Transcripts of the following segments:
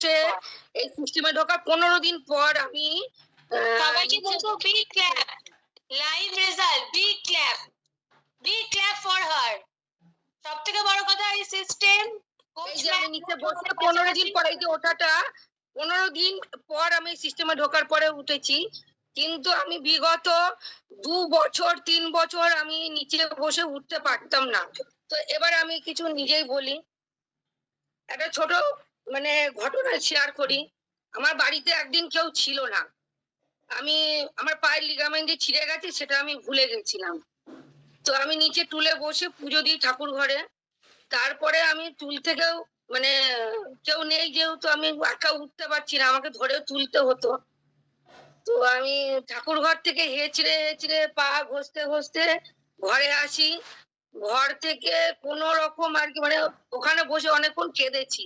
উঠে এই সিস্টেমে ঢোকার 15 দিন পর আমি সবাইকে বলবো big clap, live result, big clap for her. সবথেকে বড় কথা এই সিস্টেম এই যে আমি নিচে বসে 15 দিন পরে, এই যে ওঠাটা 15 দিন পর আমি সিস্টেমে ঢোকার পরে উঠেছি। কিন্তু আমি বিগত 2 বছর 3 বছর আমি নিচে বসে উঠতে পারতাম না। তো এবার আমি কিছু নিজেই বলি, একটা ছোট মানে ঘটনা শেয়ার করি। আমার বাড়িতে একদিন কেউ ছিল না, আমি আমার পায়ের লিগামেন্ট যে ছিঁড়ে গেছে সেটা আমি ভুলে গেছিলাম। তো আমি নিচে টুলে বসে পুজো দিই ঠাকুর ঘরে। তারপরে আমি টুল থেকেও মানে কেউ নেই, যেহেতু আমি একা উঠতে পারছি না, আমাকে ধরেও তুলতে হতো। তো আমি ঠাকুর ঘর থেকে হেঁচড়ে হেঁচড়ে পা ঘষতে ঘষতে ঘরে আসি। ঘর থেকে কোনো রকম আর কি মানে ওখানে বসে অনেকক্ষণ কেঁদেছি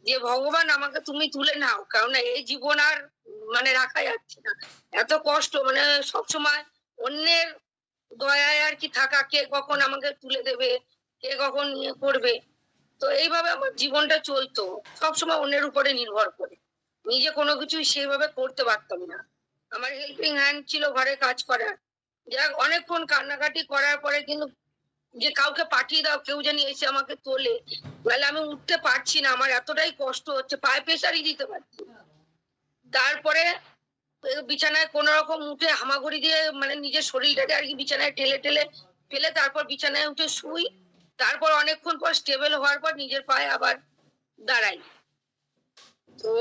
যে ভগবান আমাকে তুমি তুলে নাও, কারণ এই জীবন আর মানে রাখা যাচ্ছে না। এত কষ্ট, মানে সবসময় অন্যের দয়ায় আর কি থাকা, কে কখন আমাকে তুলে দেবে, কে কখন নিয়ে করবে। তো এইভাবে আমার জীবনটা চলতো, সবসময় অন্যের উপরে নির্ভর করে, নিজে কোনো কিছু সেভাবে করতে পারতাম না। আমার হেল্পিং হ্যান্ড ছিল ঘরে কাজ করার, যাক অনেকক্ষণ কান্নাকাটি করার পরে কিন্তু যে কাউকে পাঠিয়ে দাও, কেউ জানি এসে আমাকে তোলে, নাহলে আমি উঠতে পারছি না, আমার এতটাই কষ্ট হচ্ছে, পায়ে প্রেসারই দিতে পারছি না। তারপরে বিছানায় কোন রকম উঠে হামাগুড়ি দিয়ে মানে নিজের শরীরটাকে আর কি বিছানায় ঠেলে ঠেলে ফেলে তারপর বিছানায় উঠে শুই। তারপর অনেকক্ষণ পর স্টেবল হওয়ার পর নিজের পায়ে আবার দাঁড়াই। তো